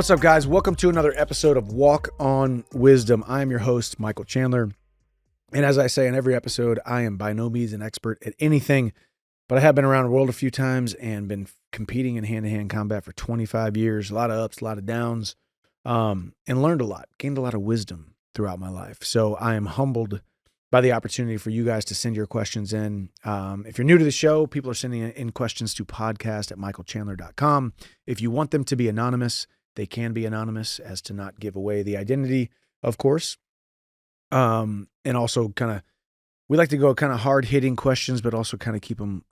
What's up, guys? Welcome to another episode of Walk on Wisdom. I am your host, Michael Chandler. And as I say in every episode, I am by no means an expert at anything, but I have been around the world a few times and been competing in hand-to-hand combat for 25 years. A lot of ups, a lot of downs, and learned a lot, gained a lot of wisdom throughout my life. So I am humbled by the opportunity for you guys to send your questions in. If you're new to the show, people are sending in questions to podcast@michaelchandler.com. If you want them to be anonymous, they can be anonymous, as to not give away the identity, of course. And also we like to go kind of hard-hitting questions, but also kind of keep them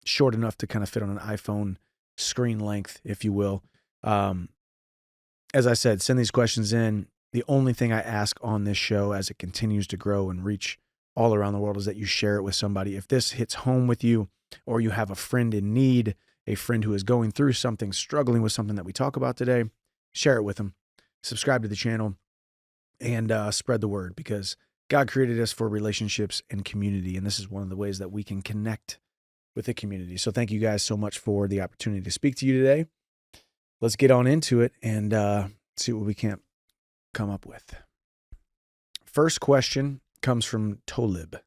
short enough to kind of fit on an iPhone screen length, if you will. As I said, send these questions in. The only thing I ask on this show as it continues to grow and reach all around the world is that you share it with somebody. If this hits home with you, or you have a friend in need, a friend who is going through something, struggling with something that we talk about today, share it with them. Subscribe to the channel and spread the word, because God created us for relationships and community. And this is one of the ways that we can connect with the community. So thank you guys so much for the opportunity to speak to you today. Let's get on into it and see what we can come up with. First question comes from Tolib.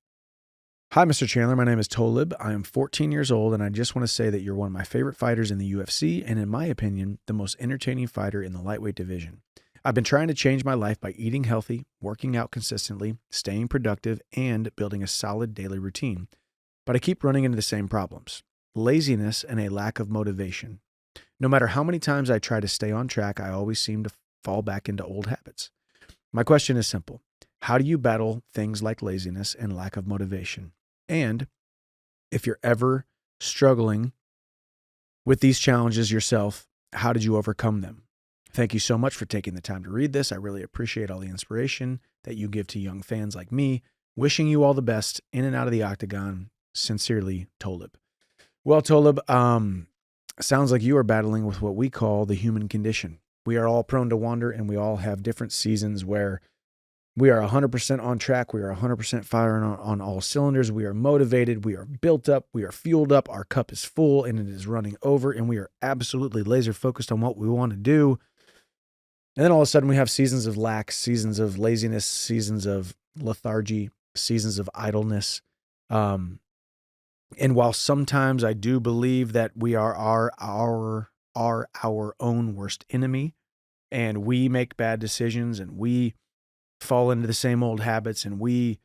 Hi, Mr. Chandler. My name is Tolib. I am 14 years old, and I just want to say that you're one of my favorite fighters in the UFC, and in my opinion, the most entertaining fighter in the lightweight division. I've been trying to change my life by eating healthy, working out consistently, staying productive, and building a solid daily routine. But I keep running into the same problems: laziness and a lack of motivation. No matter how many times I try to stay on track, I always seem to fall back into old habits. My question is simple. How do you battle things like laziness and lack of motivation? And if you're ever struggling with these challenges yourself, how did you overcome them? Thank you so much for taking the time to read this. I really appreciate all the inspiration that you give to young fans like me. Wishing you all the best in and out of the octagon. Sincerely, Tolib. Well, Tolib, sounds like you are battling with what we call the human condition. We are all prone to wander, and we all have different seasons where we are 100% on track. We are 100% firing on all cylinders. We are motivated. We are built up. We are fueled up. Our cup is full and it is running over, and we are absolutely laser focused on what we want to do. And then all of a sudden we have seasons of lack, seasons of laziness, seasons of lethargy, seasons of idleness. And while sometimes I do believe that we are our own worst enemy, and we make bad decisions, and we fall into the same old habits, and we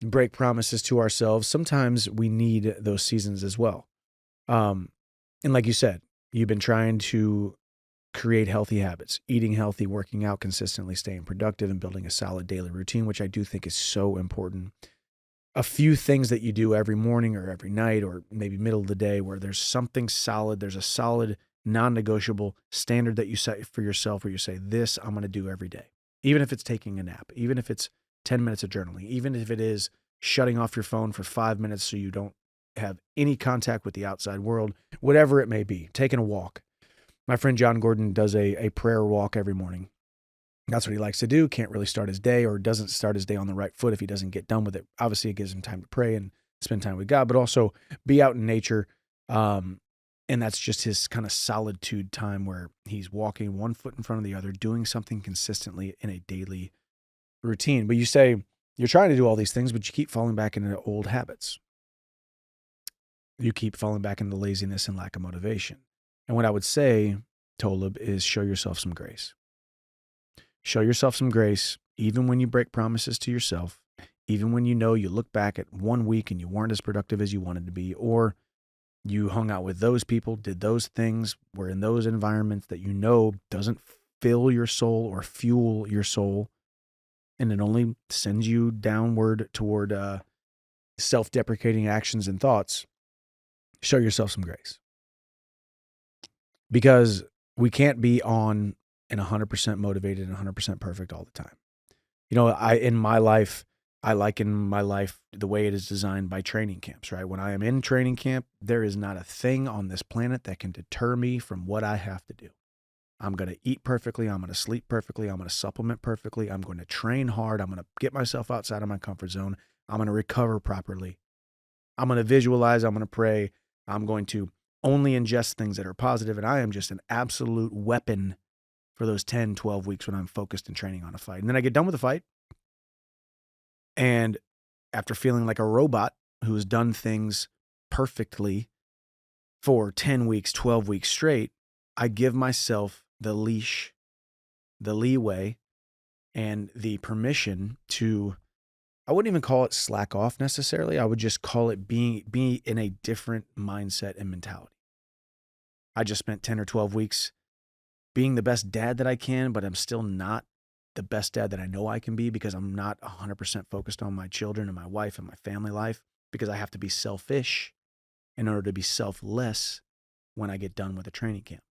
break promises to ourselves, sometimes we need those seasons as well. And like you said, you've been trying to create healthy habits, eating healthy, working out consistently, staying productive, and building a solid daily routine, which I do think is so important. A few things that you do every morning or every night or maybe middle of the day where there's something solid, there's a solid non-negotiable standard that you set for yourself where you say, this I'm going to do every day. Even if it's taking a nap, even if it's 10 minutes of journaling, even if it is shutting off your phone for 5 minutes so you don't have any contact with the outside world, whatever it may be, taking a walk. My friend John Gordon does a prayer walk every morning. That's what he likes to do. Can't really start his day, or doesn't start his day on the right foot if he doesn't get done with it. Obviously, it gives him time to pray and spend time with God, but also be out in nature. And that's just his kind of solitude time where he's walking one foot in front of the other, doing something consistently in a daily routine. But you say you're trying to do all these things, but you keep falling back into old habits. You keep falling back into laziness and lack of motivation. And what I would say, Tolib, is show yourself some grace. Show yourself some grace, even when you break promises to yourself, even when you know you look back at 1 week and you weren't as productive as you wanted to be, or you hung out with those people, did those things, were in those environments that you know doesn't fill your soul or fuel your soul, and it only sends you downward toward self-deprecating actions and thoughts. Show yourself some grace. Because we can't be on and 100% motivated and 100% perfect all the time. You know, I liken my life the way it is designed by training camps, right? When I am in training camp, there is not a thing on this planet that can deter me from what I have to do. I'm going to eat perfectly. I'm going to sleep perfectly. I'm going to supplement perfectly. I'm going to train hard. I'm going to get myself outside of my comfort zone. I'm going to recover properly. I'm going to visualize. I'm going to pray. I'm going to only ingest things that are positive, and I am just an absolute weapon for those 10, 12 weeks when I'm focused and training on a fight. And then I get done with the fight. And after feeling like a robot who's done things perfectly for 10 weeks, 12 weeks straight, I give myself the leash, the leeway, and the permission to, I wouldn't even call it slack off necessarily. I would just call it be in a different mindset and mentality. I just spent 10 or 12 weeks being the best dad that I can, but I'm still not the best dad that I know I can be because I'm not 100% focused on my children and my wife and my family life, because I have to be selfish in order to be selfless when I get done with a training camp.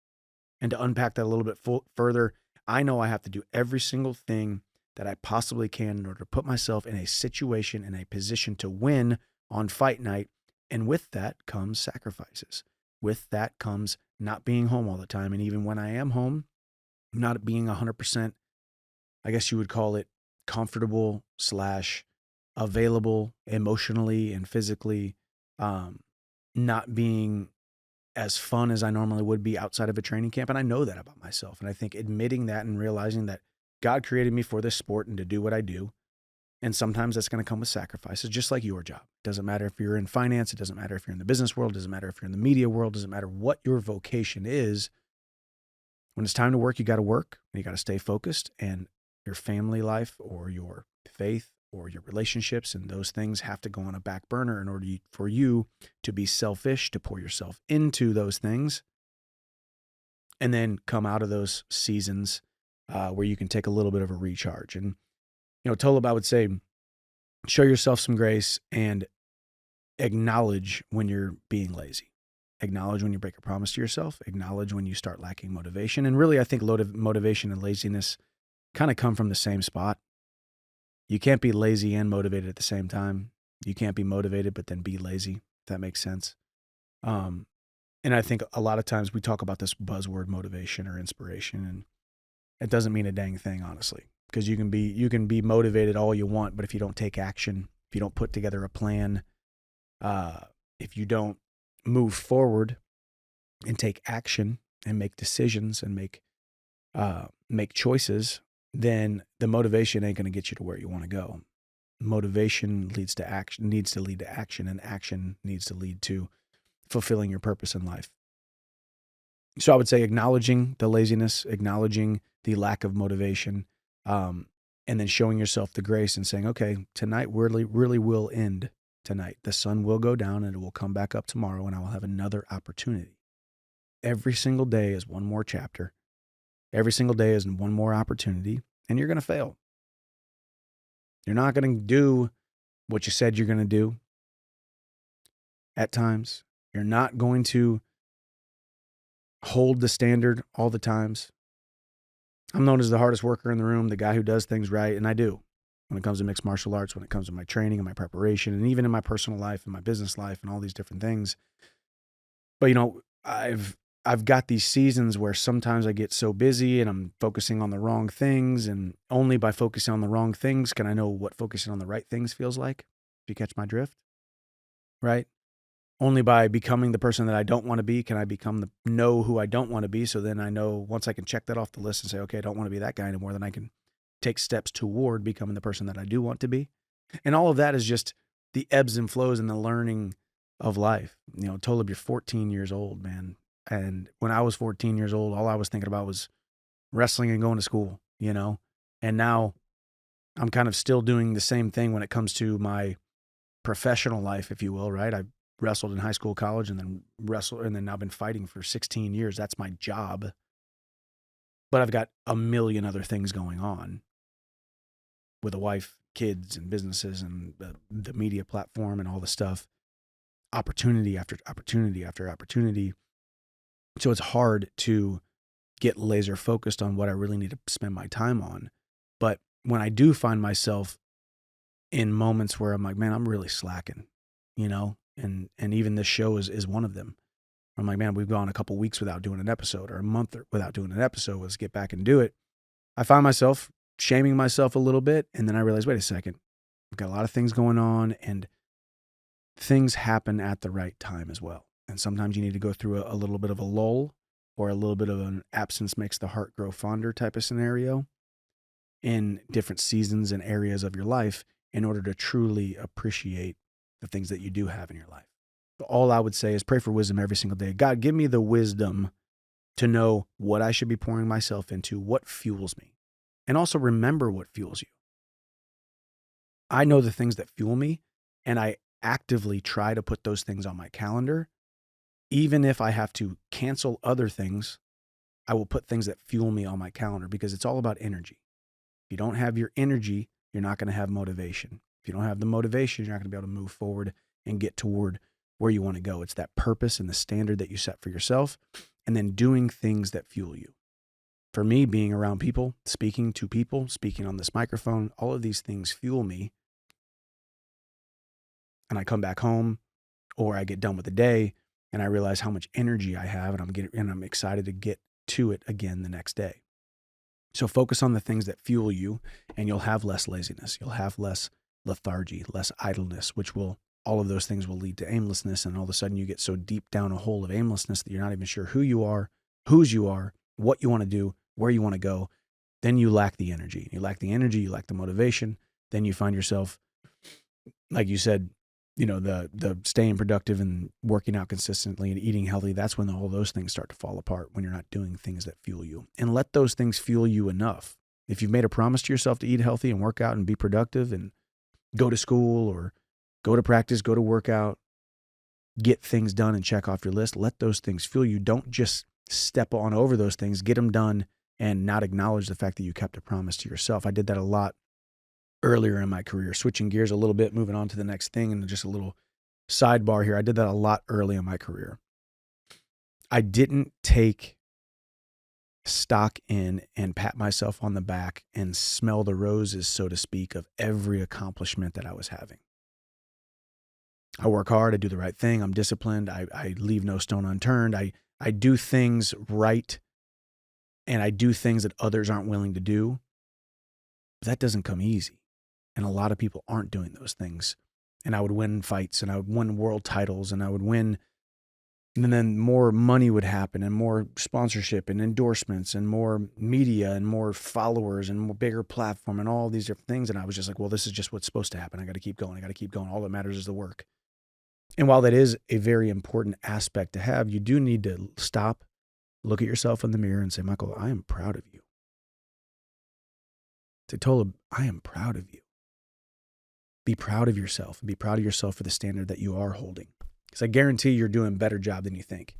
And to unpack that a little bit further, I know I have to do every single thing that I possibly can in order to put myself in a situation, in a position to win on fight night. And with that comes sacrifices. With that comes not being home all the time. And even when I am home, not being 100%, I guess you would call it, comfortable / available emotionally and physically, not being as fun as I normally would be outside of a training camp. And I know that about myself. And I think admitting that and realizing that God created me for this sport and to do what I do. And sometimes that's going to come with sacrifices, just like your job. It doesn't matter if you're in finance. It doesn't matter if you're in the business world. It doesn't matter if you're in the media world. It doesn't matter what your vocation is. When it's time to work, you got to work and you got to stay focused. And your family life or your faith or your relationships and those things have to go on a back burner in order for you to be selfish, to pour yourself into those things, and then come out of those seasons where you can take a little bit of a recharge. And, Tolub, I would say, show yourself some grace and acknowledge when you're being lazy. Acknowledge when you break a promise to yourself. Acknowledge when you start lacking motivation. And really, I think motivation and laziness kind of come from the same spot. You can't be lazy and motivated at the same time. You can't be motivated but then be lazy, if that makes sense. And I think a lot of times we talk about this buzzword motivation or inspiration, and it doesn't mean a dang thing, honestly, because you can be motivated all you want, but if you don't take action, if you don't put together a plan, if you don't move forward and take action and make decisions and make choices, then the motivation ain't going to get you to where you want to go. Motivation leads to action, needs to lead to action, and action needs to lead to fulfilling your purpose in life. So I would say acknowledging the laziness, acknowledging the lack of motivation, and then showing yourself the grace and saying, okay, tonight really will end tonight. The sun will go down and it will come back up tomorrow, and I will have another opportunity. Every single day is one more chapter. Every single day is one more opportunity, and you're going to fail. You're not going to do what you said you're going to do at times. You're not going to hold the standard all the times. I'm known as the hardest worker in the room, the guy who does things right, and I do when it comes to mixed martial arts, when it comes to my training and my preparation, and even in my personal life and my business life and all these different things. But, I've got these seasons where sometimes I get so busy and I'm focusing on the wrong things, and only by focusing on the wrong things can I know what focusing on the right things feels like, if you catch my drift, right? Only by becoming the person that I don't want to be can I know who I don't want to be. So then I know, once I can check that off the list and say, okay, I don't want to be that guy anymore, then I can take steps toward becoming the person that I do want to be. And all of that is just the ebbs and flows and the learning of life. Tolub, you're 14 years old, man. And when I was 14 years old, all I was thinking about was wrestling and going to school, and now I'm kind of still doing the same thing when it comes to my professional life, if you will, right? I wrestled in high school, college, and then now been fighting for 16 years. That's my job. But I've got a million other things going on with a wife, kids, and businesses, and the media platform and all the stuff. Opportunity after opportunity after opportunity. So it's hard to get laser focused on what I really need to spend my time on. But when I do find myself in moments where I'm like, man, I'm really slacking, and even this show is one of them. I'm like, man, we've gone a couple weeks without doing an episode, or a month without doing an episode. Let's get back and do it. I find myself shaming myself a little bit. And then I realize, wait a second, I've got a lot of things going on, and things happen at the right time as well. And sometimes you need to go through a little bit of a lull, or a little bit of an absence makes the heart grow fonder type of scenario in different seasons and areas of your life in order to truly appreciate the things that you do have in your life. So all I would say is pray for wisdom every single day. God, give me the wisdom to know what I should be pouring myself into, what fuels me, and also remember what fuels you. I know the things that fuel me, and I actively try to put those things on my calendar. Even if I have to cancel other things, I will put things that fuel me on my calendar because it's all about energy. If you don't have your energy, you're not going to have motivation. If you don't have the motivation, you're not going to be able to move forward and get toward where you want to go. It's that purpose and the standard that you set for yourself, and then doing things that fuel you. For me, being around people, speaking to people, speaking on this microphone, all of these things fuel me. And I come back home or I get done with the day and I realize how much energy I have, and I'm excited to get to it again the next day. So focus on the things that fuel you, and you'll have less laziness. You'll have less lethargy, less idleness, all of those things will lead to aimlessness. And all of a sudden you get so deep down a hole of aimlessness that you're not even sure who you are, whose you are, what you want to do, where you want to go. Then you lack the energy. You lack the energy, you lack the motivation. Then you find yourself, like you said, the staying productive and working out consistently and eating healthy. That's when all those things start to fall apart, when you're not doing things that fuel you. And let those things fuel you enough. If you've made a promise to yourself to eat healthy and work out and be productive and go to school or go to practice, go to workout, get things done and check off your list, let those things fuel you. Don't just step on over those things, get them done and not acknowledge the fact that you kept a promise to yourself. I did that a lot earlier in my career, switching gears a little bit, moving on to the next thing. And just a little sidebar here. I did that a lot early in my career. I didn't take stock in and pat myself on the back and smell the roses, so to speak, of every accomplishment that I was having. I work hard. I do the right thing. I'm disciplined. I leave no stone unturned. I do things right, and I do things that others aren't willing to do. But that doesn't come easy. And a lot of people aren't doing those things. And I would win fights, and I would win world titles, and I would win. And then more money would happen, and more sponsorship and endorsements and more media and more followers and more bigger platform and all these different things. And I was just like, well, this is just what's supposed to happen. I got to keep going. I got to keep going. All that matters is the work. And while that is a very important aspect to have, you do need to stop, look at yourself in the mirror and say, Michael, I am proud of you. To Tola, I am proud of you. Be proud of yourself, and be proud of yourself for the standard that you are holding. Because I guarantee you're doing a better job than you think.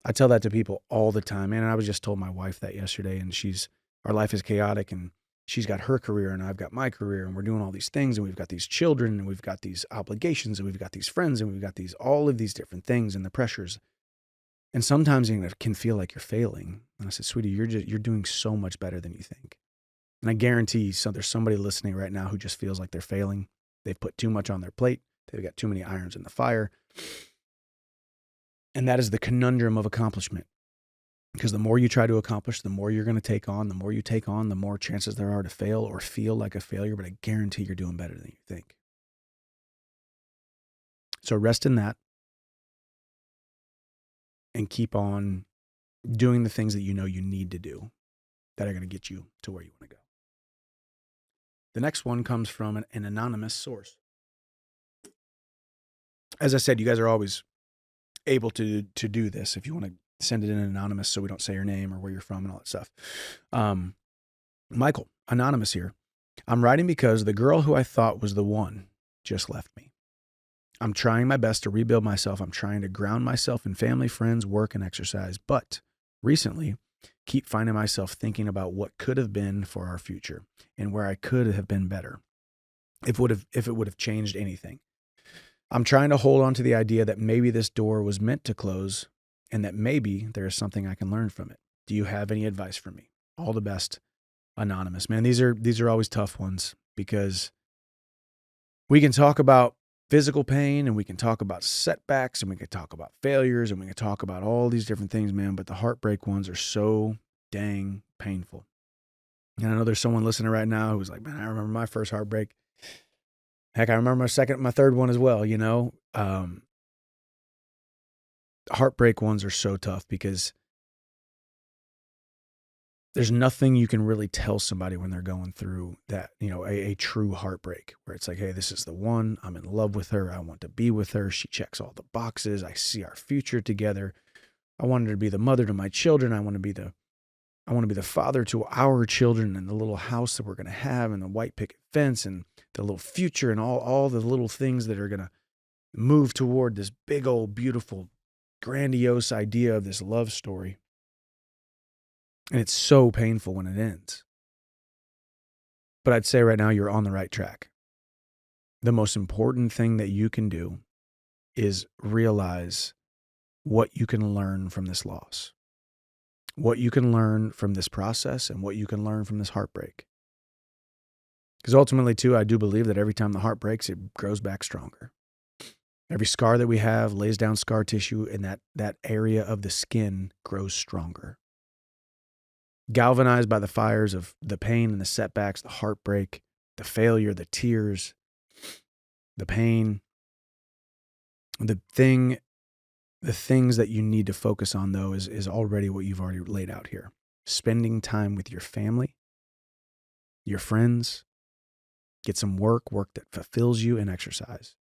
I tell that to people all the time, man. And I was just told my wife that yesterday, and our life is chaotic, and she's got her career and I've got my career, and we're doing all these things, and we've got these children, and we've got these obligations, and we've got these friends, and we've got all of these different things and the pressures. And sometimes it can feel like you're failing. And I said, sweetie, you're doing so much better than you think. And I guarantee there's somebody listening right now who just feels like they're failing. They've put too much on their plate. They've got too many irons in the fire. And that is the conundrum of accomplishment. Because the more you try to accomplish, the more you're going to take on. The more you take on, the more chances there are to fail or feel like a failure. But I guarantee you're doing better than you think. So rest in that and keep on doing the things that you know you need to do that are going to get you to where you want to go. The next one comes from an anonymous source. As I said, you guys are always able to do this if you want to send it in anonymous so we don't say your name or where you're from and all that stuff. Michael, anonymous here. I'm writing because the girl who I thought was the one just left me. I'm trying my best to rebuild myself. I'm trying to ground myself in family, friends, work, and exercise. But recently, keep finding myself thinking about what could have been for our future and where I could have been better if it would have changed anything. I'm trying to hold on to the idea that maybe this door was meant to close and that maybe there is something I can learn from it. Do you have any advice for me? All the best, anonymous. Man, these are always tough ones because we can talk about physical pain and we can talk about setbacks and we can talk about failures and we can talk about all these different things, man, but the heartbreak ones are so dang painful. And I know there's someone listening right now who's like, man, I remember my first heartbreak. Heck, I remember my third one as well, you know. Heartbreak ones are so tough because there's nothing you can really tell somebody when they're going through that, a true heartbreak where it's like, hey, this is the one. I'm in love with her. I want to be with her. She checks all the boxes. I see our future together. I want her to be the mother to my children. I want to be the father to our children, and the little house that we're going to have, and the white picket fence, and the little future, and all the little things that are going to move toward this big old beautiful grandiose idea of this love story. And it's so painful when it ends. But I'd say right now you're on the right track. The most important thing that you can do is realize what you can learn from this loss, what you can learn from this process, and what you can learn from this heartbreak. Because ultimately, too, I do believe that every time the heart breaks, it grows back stronger. Every scar that we have lays down scar tissue, and that area of the skin grows stronger. Galvanized by the fires of the pain and the setbacks, the heartbreak, the failure, the tears, the pain, the things that you need to focus on, though, is already what you've already laid out here. Spending time with your family, your friends, get some work that fulfills you, and exercise.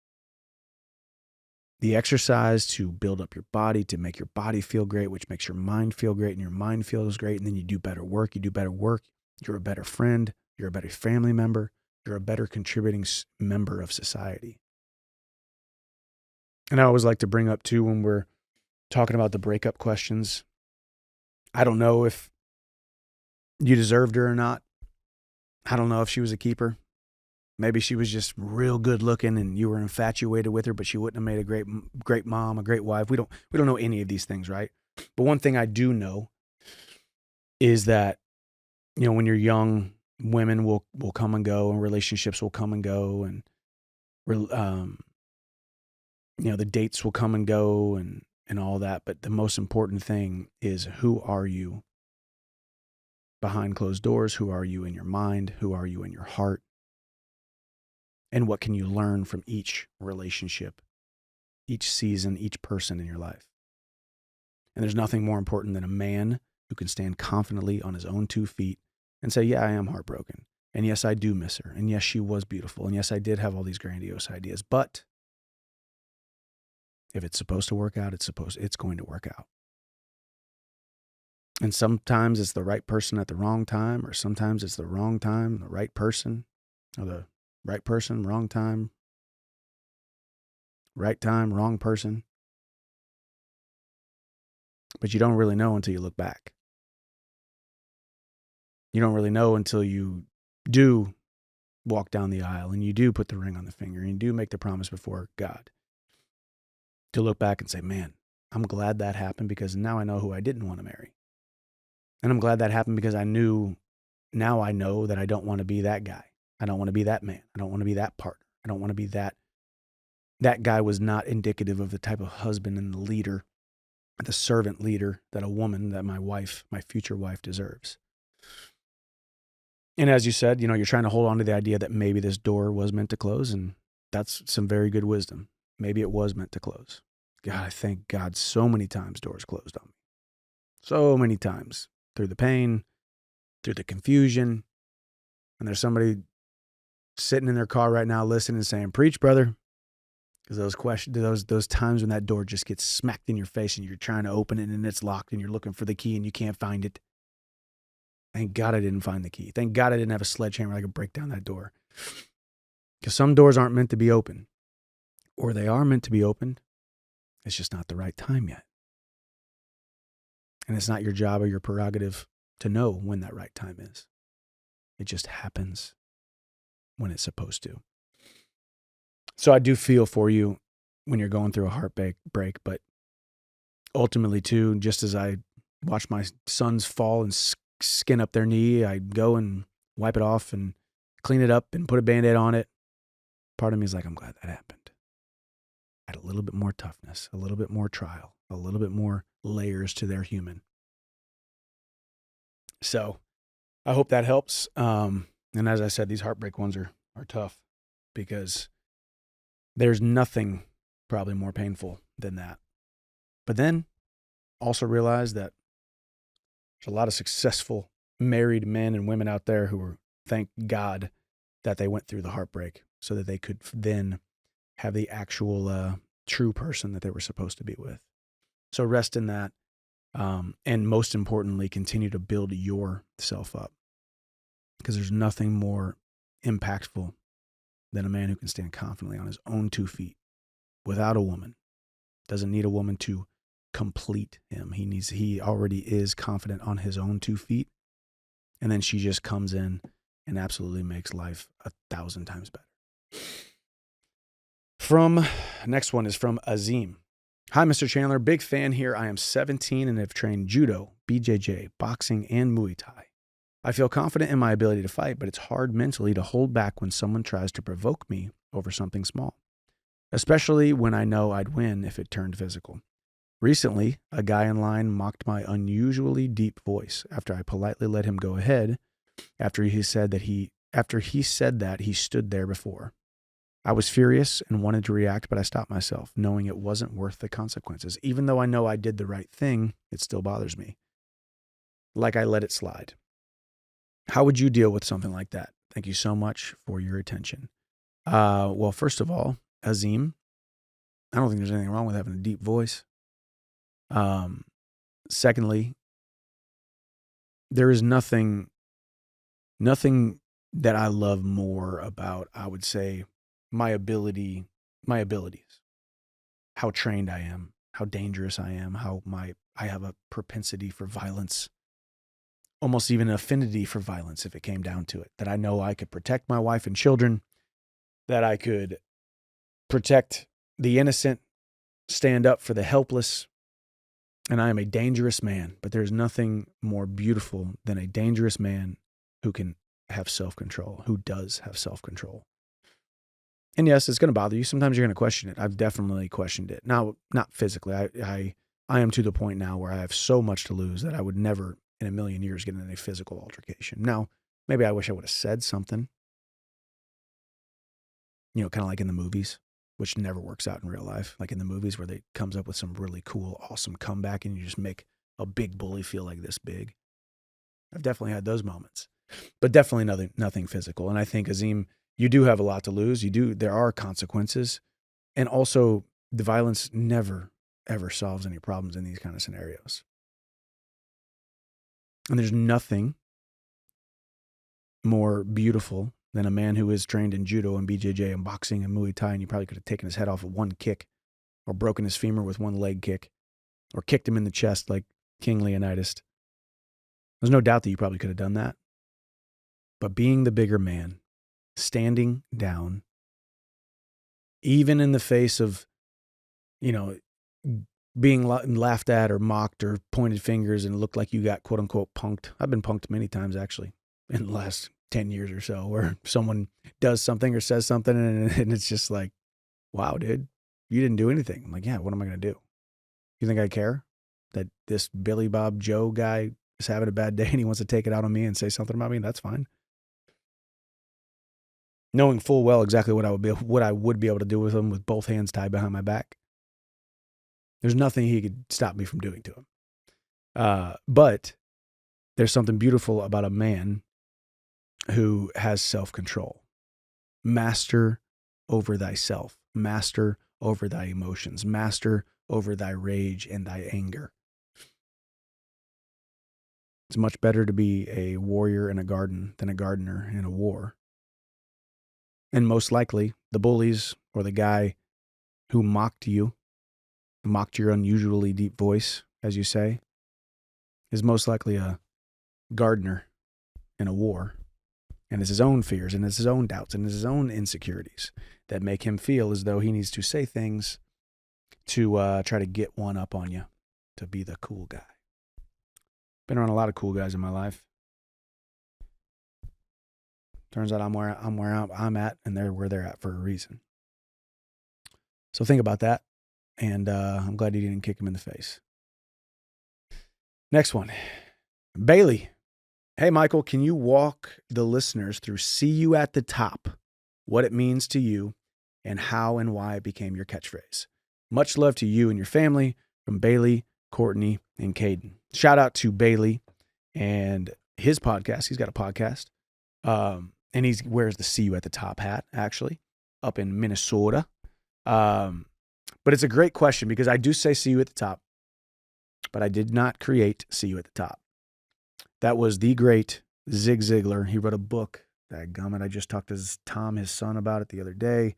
The exercise to build up your body, to make your body feel great, which makes your mind feel great, and your mind feels great. And then you do better work. You're a better friend. You're a better family member. You're a better contributing member of society. And I always like to bring up, too, when we're talking about the breakup questions, I don't know if you deserved her or not. I don't know if she was a keeper. Maybe she was just real good looking and you were infatuated with her, but she wouldn't have made a great mom, a great wife. We don't know any of these things, right? But one thing I do know is that, when you're young, women will come and go, and relationships will come and go, and the dates will come and go, and all that. But the most important thing is, who are you behind closed doors? Who are you in your mind? Who are you in your heart? And what can you learn from each relationship, each season, each person in your life? And there's nothing more important than a man who can stand confidently on his own 2 feet and say, yeah, I am heartbroken. And yes, I do miss her. And yes, she was beautiful. And yes, I did have all these grandiose ideas. But if it's supposed to work out, it's going to work out. And sometimes it's the right person at the wrong time, or sometimes it's the wrong time, the right person, or the right person, wrong time, right time, wrong person. But you don't really know until you look back. You don't really know until you do walk down the aisle and you do put the ring on the finger and you do make the promise before God. To look back and say, man, I'm glad that happened, because now I know who I didn't want to marry. And I'm glad that happened because now I know that I don't want to be that guy. I don't want to be that man. I don't want to be that partner. I don't want to be that. That guy was not indicative of the type of husband and the leader, the servant leader that my future wife deserves. And as you said, you're trying to hold on to the idea that maybe this door was meant to close, and that's some very good wisdom. Maybe it was meant to close. God, I thank God so many times doors closed on me. So many times. Through the pain, through the confusion. And there's somebody sitting in their car right now listening and saying, preach, brother. Because those times when that door just gets smacked in your face and you're trying to open it and it's locked and you're looking for the key and you can't find it. Thank God I didn't find the key. Thank God I didn't have a sledgehammer I could break down that door. Because some doors aren't meant to be open. Or they are meant to be opened. It's just not the right time yet. And it's not your job or your prerogative to know when that right time is. It just happens when it's supposed to. So I do feel for you when you're going through a heartbreak, but ultimately too, just as I watch my sons fall and skin up their knee, I go and wipe it off and clean it up and put a Band-Aid on it. Part of me is like, I'm glad that happened. Add a little bit more toughness, a little bit more trial, a little bit more layers to their human. So I hope that helps. And as I said, these heartbreak ones are tough, because there's nothing probably more painful than that. But then also realize that there's a lot of successful married men and women out there who were, thank God that they went through the heartbreak so that they could then have the actual true person that they were supposed to be with. So rest in that. And most importantly, continue to build yourself up, because there's nothing more impactful than a man who can stand confidently on his own 2 feet without a woman. Doesn't need a woman to complete him. He already is confident on his own 2 feet. And then she just comes in and absolutely makes life 1,000 times better. Next one is from Azim. Hi, Mr. Chandler. Big fan here. I am 17 and have trained judo, BJJ, boxing, and Muay Thai. I feel confident in my ability to fight, but it's hard mentally to hold back when someone tries to provoke me over something small, especially when I know I'd win if it turned physical. Recently, a guy in line mocked my unusually deep voice after I politely let him go ahead after he said that he stood there before. I was furious and wanted to react, but I stopped myself, knowing it wasn't worth the consequences. Even though I know I did the right thing, it still bothers me. Like I let it slide. How would you deal with something like that? Thank you so much for your attention. Well, first of all, Azim, I don't think there's anything wrong with having a deep voice. Secondly, there is nothing that I love more about, I would say, my abilities, how trained I am, how dangerous I am, I have a propensity for violence, almost even an affinity for violence if it came down to it, that I know I could protect my wife and children, that I could protect the innocent, stand up for the helpless, and I am a dangerous man. But there's nothing more beautiful than a dangerous man who can have self-control, who does have self-control. And yes, it's going to bother you. Sometimes you're going to question it. I've definitely questioned it. Now, not physically. I am to the point now where I have so much to lose that I would never in a million years get in a physical altercation. Now, maybe I wish I would have said something, kind of like in the movies, which never works out in real life. Like in the movies where they comes up with some really cool, awesome comeback and you just make a big bully feel like this big. I've definitely had those moments, but definitely nothing physical. And I think, Azim, you do have a lot to lose. There are consequences. And also the violence never, ever solves any problems in these kind of scenarios. And there's nothing more beautiful than a man who is trained in judo and BJJ and boxing and Muay Thai, and you probably could have taken his head off with one kick or broken his femur with one leg kick or kicked him in the chest like King Leonidas. There's no doubt that you probably could have done that. But being the bigger man, standing down, even in the face of, being laughed at or mocked or pointed fingers and it looked like you got quote unquote punked. I've been punked many times actually in the last 10 years or so, where someone does something or says something and it's just like, wow, dude, you didn't do anything. I'm like, yeah, what am I going to do? You think I care that this Billy Bob Joe guy is having a bad day and he wants to take it out on me and say something about me? That's fine. Knowing full well exactly what I would be able to do with him with both hands tied behind my back. There's nothing he could stop me from doing to him. But there's something beautiful about a man who has self-control. Master over thyself. Master over thy emotions. Master over thy rage and thy anger. It's much better to be a warrior in a garden than a gardener in a war. And most likely, the bullies or the guy who mocked your unusually deep voice, as you say, is most likely a gardener in a war. And it's his own fears and it's his own doubts and it's his own insecurities that make him feel as though he needs to say things to try to get one up on you, to be the cool guy. Been around a lot of cool guys in my life. Turns out I'm where I'm at, and they're where they're at for a reason. So think about that, and I'm glad you didn't kick him in the face. Next one, Bailey. Hey, Michael, can you walk the listeners through "See You at the Top," what it means to you, and how and why it became your catchphrase? Much love to you and your family from Bailey, Courtney, and Caden. Shout out to Bailey, and his podcast. He's got a podcast. And he wears the See You at the Top hat, actually, up in Minnesota. But it's a great question because I do say See You at the Top, but I did not create See You at the Top. That was the great Zig Ziglar. He wrote a book. Dadgummit, I just talked to Tom, his son, about it the other day.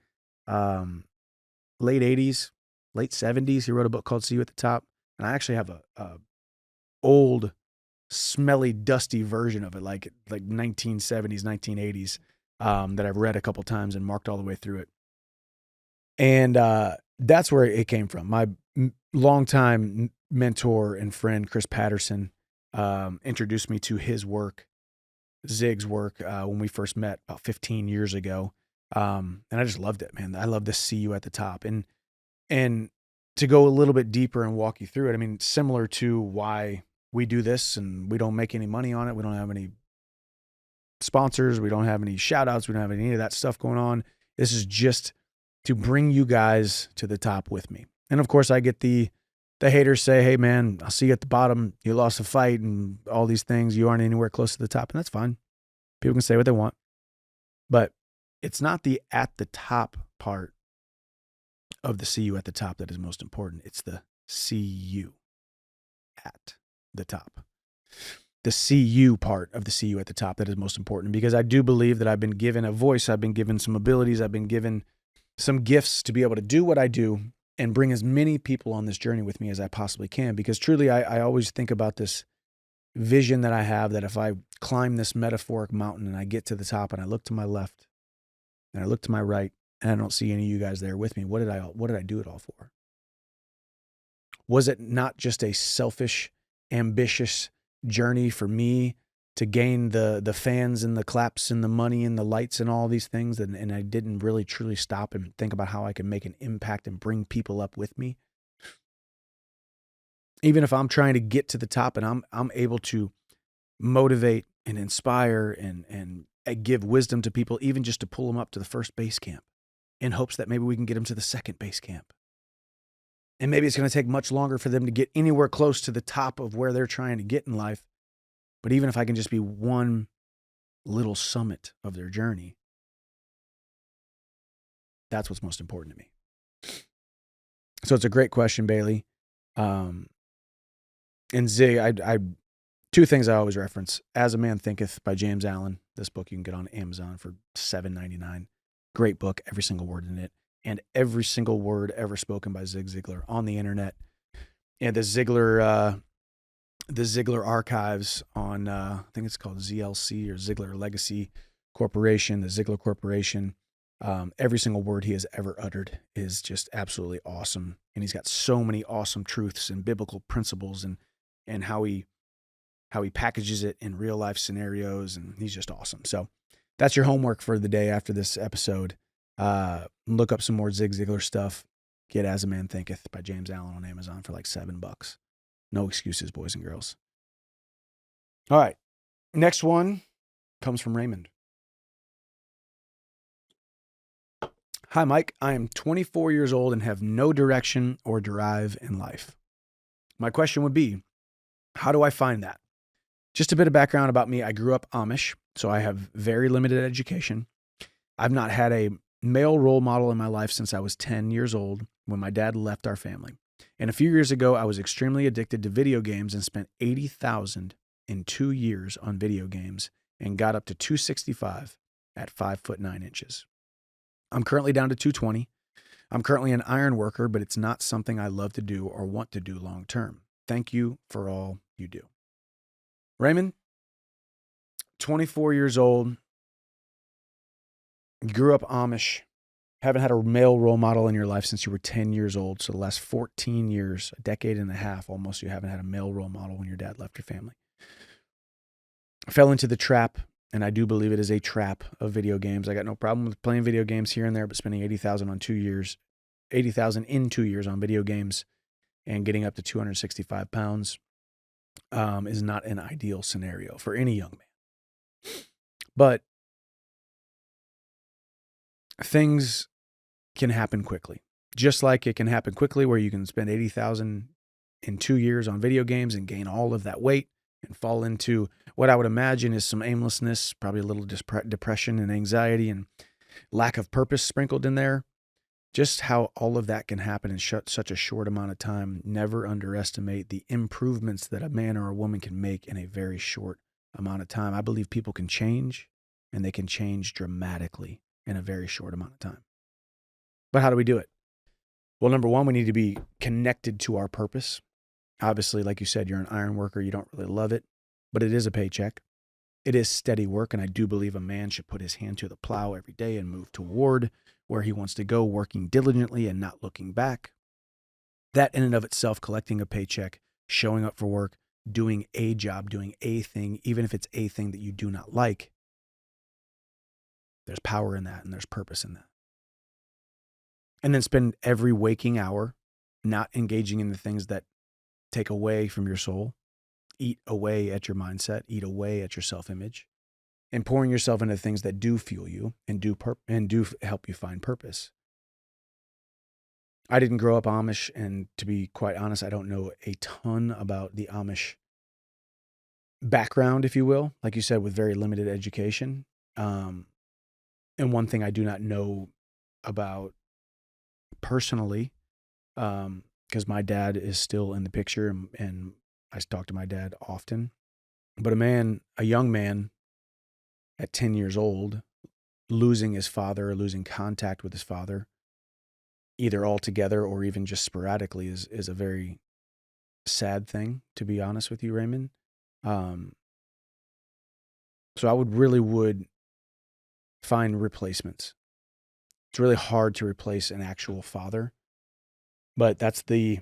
Late 80s, late 70s, he wrote a book called See You at the Top. And I actually have a old, smelly, dusty version of it, like 1970s, 1980s, that I've read a couple times and marked all the way through it. And that's where it came from. My longtime mentor and friend, Chris Patterson, introduced me to his work, Zig's work, when we first met about 15 years ago. And I just loved it, man. I love to See You at the Top. And to go a little bit deeper and walk you through it, I mean, similar to why we do this and we don't make any money on it. We don't have any sponsors. We don't have any shout outs. We don't have any of that stuff going on. This is just to bring you guys to the top with me. And of course I get the haters say, hey man, I'll see you at the bottom. You lost a fight and all these things. You aren't anywhere close to the top. And that's fine. People can say what they want, but it's not the at the top part of the See You at the Top that is most important. It's the see you at the top. The see you part of the See You at the Top that is most important, because I do believe that I've been given a voice. I've been given some abilities. I've been given some gifts to be able to do what I do and bring as many people on this journey with me as I possibly can. Because truly, I always think about this vision that I have, that if I climb this metaphoric mountain and I get to the top and I look to my left and I look to my right and I don't see any of you guys there with me, what did I do it all for? Was it not just a selfish, ambitious journey for me to gain the fans and the claps and the money and the lights and all these things, and I didn't really truly stop and think about how I can make an impact and bring people up with me? Even if I'm trying to get to the top and I'm able to motivate and inspire and give wisdom to people, even just to pull them up to the first base camp in hopes that maybe we can get them to the second base camp. And maybe it's going to take much longer for them to get anywhere close to the top of where they're trying to get in life. But even if I can just be one little summit of their journey, that's what's most important to me. So it's a great question, Bailey. And Zig, I two things I always reference: As a Man Thinketh by James Allen. This book you can get on Amazon for $7.99. Great book, every single word in it, and every single word ever spoken by Zig Ziglar on the internet. And the Ziglar archives on, I think it's called ZLC or Ziglar Legacy Corporation, the Ziglar Corporation. Every single word he has ever uttered is just absolutely awesome. And he's got so many awesome truths and biblical principles and how he packages it in real life scenarios. And he's just awesome. So that's your homework for the day after this episode. Look up some more Zig Ziglar stuff. Get As a Man Thinketh by James Allen on Amazon for like $7. No excuses, boys and girls. All right. Next one comes from Raymond. Hi, Mike. I am 24 years old and have no direction or drive in life. My question would be, how do I find that? Just a bit of background about me. I grew up Amish, so I have very limited education. I've not had a male role model in my life since I was 10 years old when my dad left our family. And a few years ago, I was extremely addicted to video games and spent $80,000 in 2 years on video games and got up to 265 at 5'9". I'm currently down to 220. I'm currently an iron worker, but it's not something I love to do or want to do long term. Thank you for all you do. Raymond, 24 years old, grew up Amish, haven't had a male role model in your life since you were 10 years old. So the last 14 years, a decade and a half almost, you haven't had a male role model when your dad left your family. I fell into the trap, and I do believe it is a trap of video games. I got no problem with playing video games here and there, but spending $80,000 on 2 years, $80,000 in 2 years on video games and getting up to 265 pounds is not an ideal scenario for any young man. But things can happen quickly. Just like it can happen quickly where you can spend $80,000 in 2 years on video games and gain all of that weight and fall into what I would imagine is some aimlessness, probably a little depression and anxiety and lack of purpose sprinkled in there. Just how all of that can happen in such a short amount of time. Never underestimate the improvements that a man or a woman can make in a very short amount of time. I believe people can change, and they can change dramatically in a very short amount of time. But how do we do it? Well, number one, we need to be connected to our purpose. Obviously, like you said, you're an iron worker. You don't really love it, but it is a paycheck. It is steady work, and I do believe a man should put his hand to the plow every day and move toward where he wants to go, working diligently and not looking back. That in and of itself, collecting a paycheck, showing up for work, doing a job, doing a thing, even if it's a thing that you do not like, there's power in that and there's purpose in that. And then spend every waking hour not engaging in the things that take away from your soul, eat away at your mindset, eat away at your self-image, and pouring yourself into things that do fuel you and do help you find purpose. I didn't grow up Amish, and to be quite honest, I don't know a ton about the Amish background, if you will, like you said, with very limited education. And one thing I do not know about personally, because my dad is still in the picture, and I talk to my dad often, but a young man at 10 years old, losing his father or losing contact with his father, either altogether or even just sporadically, is a very sad thing, to be honest with you, Raymond. So I would find replacements. It's really hard to replace an actual father, but that's the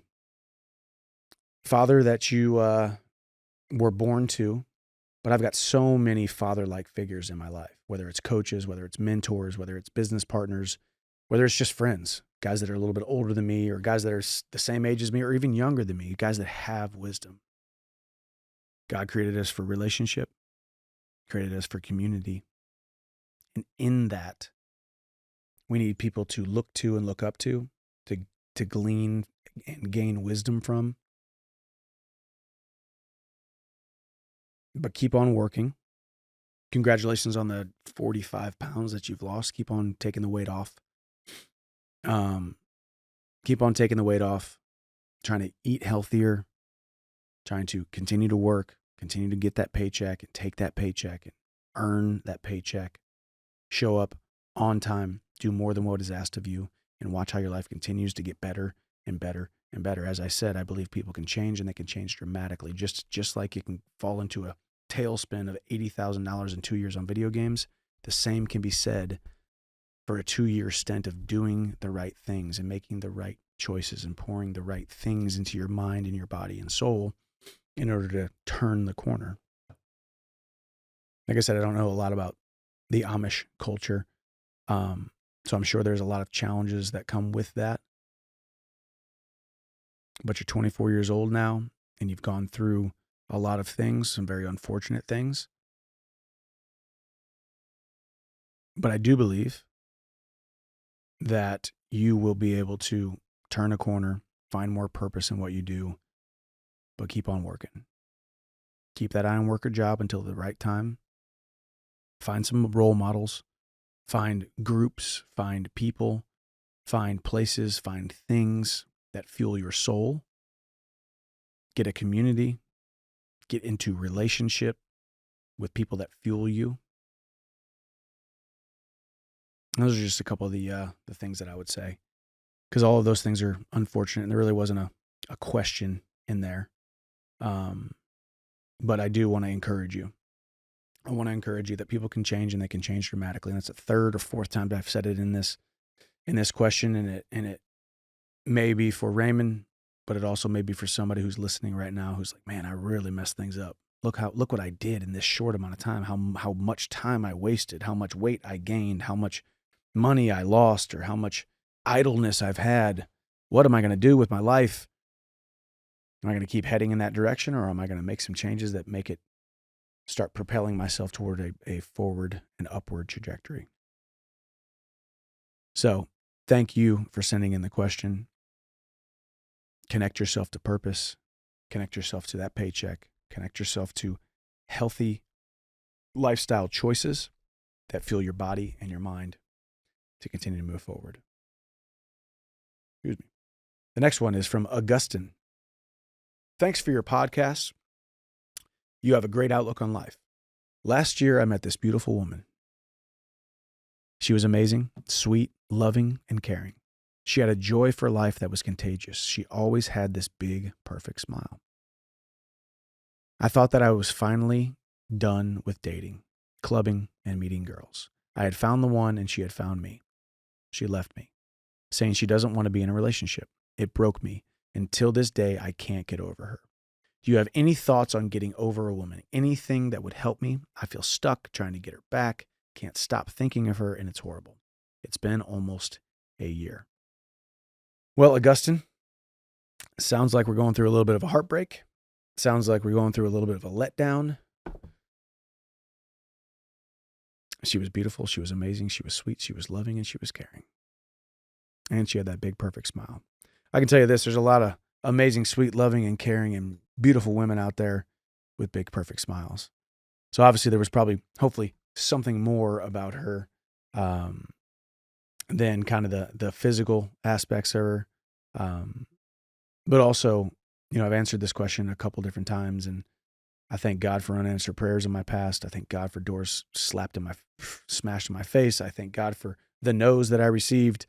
father that you were born to. But I've got so many father-like figures in my life, whether it's coaches, whether it's mentors, whether it's business partners, whether it's just friends, guys that are a little bit older than me or guys that are the same age as me or even younger than me, guys that have wisdom. God created us for relationship, created us for community. And in that, we need people to look to and look up to glean and gain wisdom from. But keep on working. Congratulations on the 45 pounds that you've lost. Keep on taking the weight off. Keep on taking the weight off, trying to eat healthier, trying to continue to work, continue to get that paycheck and take that paycheck and earn that paycheck, show up on time, do more than what is asked of you, and watch how your life continues to get better and better and better. As I said, I believe people can change, and they can change dramatically. Just like you can fall into a tailspin of $80,000 in 2 years on video games, the same can be said for a 2-year stint of doing the right things and making the right choices and pouring the right things into your mind and your body and soul in order to turn the corner. Like I said, I don't know a lot about the Amish culture. So I'm sure there's a lot of challenges that come with that. But you're 24 years old now, and you've gone through a lot of things, some very unfortunate things. But I do believe that you will be able to turn a corner, find more purpose in what you do, but keep on working. Keep that iron worker job until the right time. Find some role models, find groups, find people, find places, find things that fuel your soul. Get a community, get into relationship with people that fuel you. And those are just a couple of the things that I would say, because all of those things are unfortunate, and there really wasn't a question in there. But I do want to encourage you. I want to encourage you that people can change, and they can change dramatically. And that's the third or fourth time that I've said it in this question, and it may be for Raymond, but it also may be for somebody who's listening right now who's like, man, I really messed things up. Look what I did in this short amount of time, how much time I wasted, how much weight I gained, how much money I lost, or how much idleness I've had. What am I going to do with my life? Am I going to keep heading in that direction, or am I going to make some changes that make it start propelling myself toward a forward and upward trajectory? So thank you for sending in the question. Connect yourself to purpose. Connect yourself to that paycheck. Connect yourself to healthy lifestyle choices that fuel your body and your mind to continue to move forward. Excuse me. The next one is from Augustine. Thanks for your podcast. You have a great outlook on life. Last year, I met this beautiful woman. She was amazing, sweet, loving, and caring. She had a joy for life that was contagious. She always had this big, perfect smile. I thought that I was finally done with dating, clubbing, and meeting girls. I had found the one and she had found me. She left me, saying she doesn't want to be in a relationship. It broke me. Until this day, I can't get over her. Do you have any thoughts on getting over a woman? Anything that would help me? I feel stuck trying to get her back. Can't stop thinking of her, and it's horrible. It's been almost a year. Well, Augustine, sounds like we're going through a little bit of a heartbreak. Sounds like we're going through a little bit of a letdown. She was beautiful. She was amazing. She was sweet. She was loving, and she was caring. And she had that big, perfect smile. I can tell you this, there's a lot of amazing, sweet, loving, and caring and beautiful women out there with big, perfect smiles. So obviously there was probably, hopefully, something more about her than kind of the physical aspects of her. But also, I've answered this question a couple different times, and I thank God for unanswered prayers in my past. I thank God for doors smashed in my face. I thank God for the no's that I received.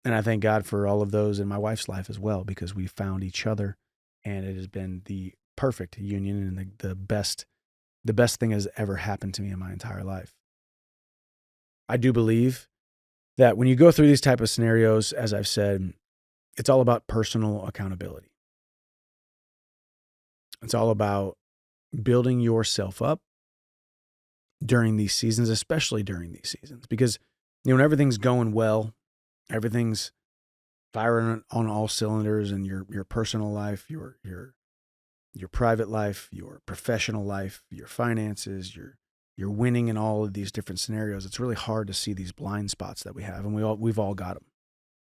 And I thank God for all of those in my wife's life as well, because we found each other, and it has been the perfect union and the best thing has ever happened to me in my entire life. I do believe that when you go through these type of scenarios, as I've said, it's all about personal accountability. It's all about building yourself up during these seasons, especially during these seasons, because when everything's going well, everything's firing on all cylinders in your personal life, your private life, your professional life, your finances, you're winning in all of these different scenarios. It's really hard to see these blind spots that we have, and we've all got them.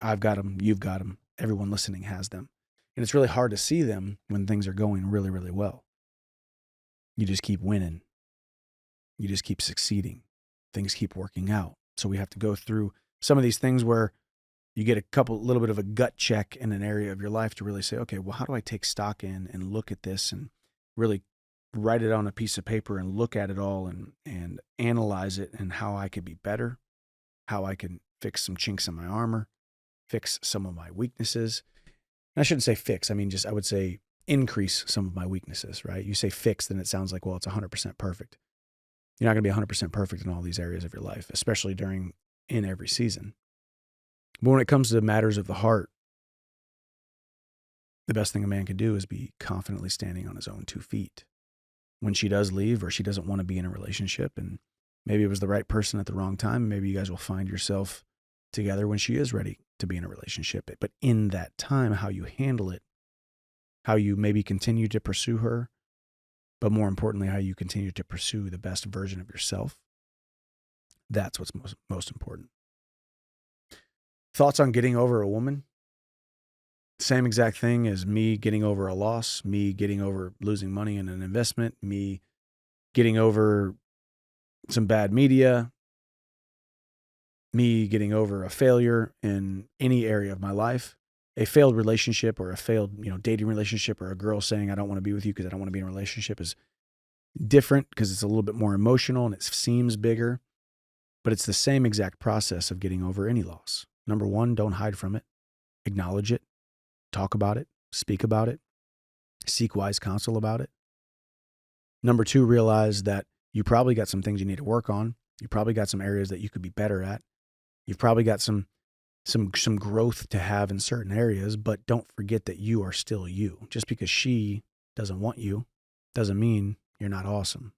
I've got them, you've got them, everyone listening has them. And it's really hard to see them when things are going really, really well. You just keep winning. You just keep succeeding. Things keep working out. So we have to go through some of these things where you get little bit of a gut check in an area of your life to really say, okay, well, how do I take stock in and look at this and really write it on a piece of paper and look at it all and analyze it, and how I could be better, how I can fix some chinks in my armor, fix some of my weaknesses. And I shouldn't say fix. I mean, I would say increase some of my weaknesses, right? You say fix, then it sounds like, well, it's 100% perfect. You're not going to be 100% perfect in all these areas of your life, especially in every season. But when it comes to matters of the heart, the best thing a man can do is be confidently standing on his own 2 feet. When she does leave, or she doesn't want to be in a relationship, and maybe it was the right person at the wrong time, maybe you guys will find yourself together when she is ready to be in a relationship. But in that time, how you handle it, how you maybe continue to pursue her, but more importantly, how you continue to pursue the best version of yourself, that's what's most important. Thoughts on getting over a woman? Same exact thing as me getting over a loss, me getting over losing money in an investment, me getting over some bad media, me getting over a failure in any area of my life, a failed relationship or a failed, dating relationship, or a girl saying, I don't want to be with you because I don't want to be in a relationship, is different because it's a little bit more emotional and it seems bigger, but it's the same exact process of getting over any loss. Number one, don't hide from it. Acknowledge it. Talk about it. Speak about it. Seek wise counsel about it. Number two, realize that you probably got some things you need to work on. You probably got some areas that you could be better at. You've probably got some growth to have in certain areas, but don't forget that you are still you. Just because she doesn't want you doesn't mean you're not awesome.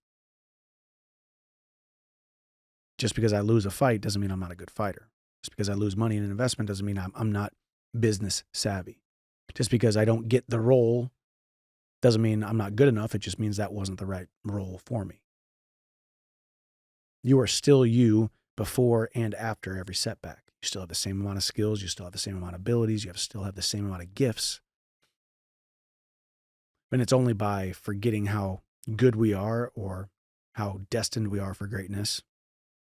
Just because I lose a fight doesn't mean I'm not a good fighter. Just because I lose money in an investment doesn't mean I'm not business savvy. Just because I don't get the role doesn't mean I'm not good enough. It just means that wasn't the right role for me. You are still you before and after every setback. You still have the same amount of skills. You still have the same amount of abilities. You still have the same amount of gifts. And it's only by forgetting how good we are or how destined we are for greatness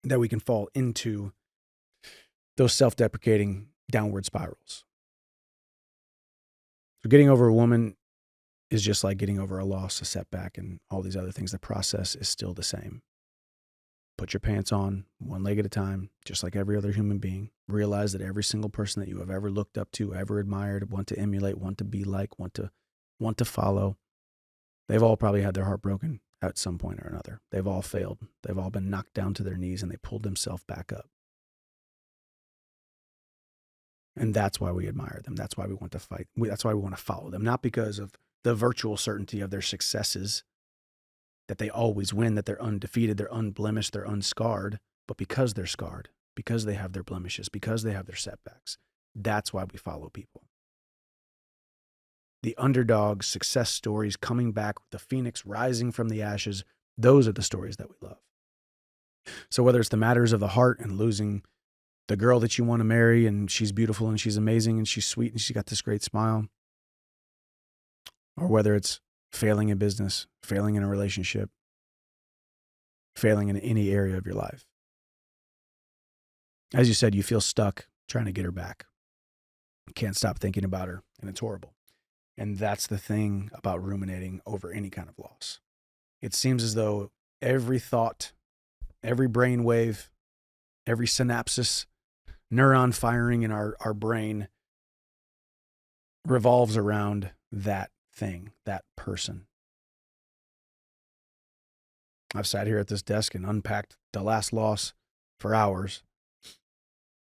that we can fall into those self-deprecating downward spirals. So getting over a woman is just like getting over a loss, a setback, and all these other things. The process is still the same. Put your pants on one leg at a time, just like every other human being. Realize that every single person that you have ever looked up to, ever admired, want to emulate, want to be like, want to follow, they've all probably had their heart broken at some point or another. They've all failed. They've all been knocked down to their knees and they pulled themselves back up. And that's why we admire them. That's why we want to fight. That's why we want to follow them, not because of the virtual certainty of their successes, that they always win, that they're undefeated, they're unblemished, they're unscarred, but because they're scarred, because they have their blemishes, because they have their setbacks. That's why we follow people. The underdog success stories coming back, the phoenix rising from the ashes, those are the stories that we love. So whether it's the matters of the heart and losing the girl that you want to marry and she's beautiful and she's amazing and she's sweet and she's got this great smile, or whether it's failing in business, failing in a relationship, failing in any area of your life. As you said, you feel stuck trying to get her back. You can't stop thinking about her, and it's horrible. And that's the thing about ruminating over any kind of loss. It seems as though every thought, every brain wave, every synapses, neuron firing in our brain revolves around that thing, that person. I've sat here at this desk and unpacked the last loss for hours.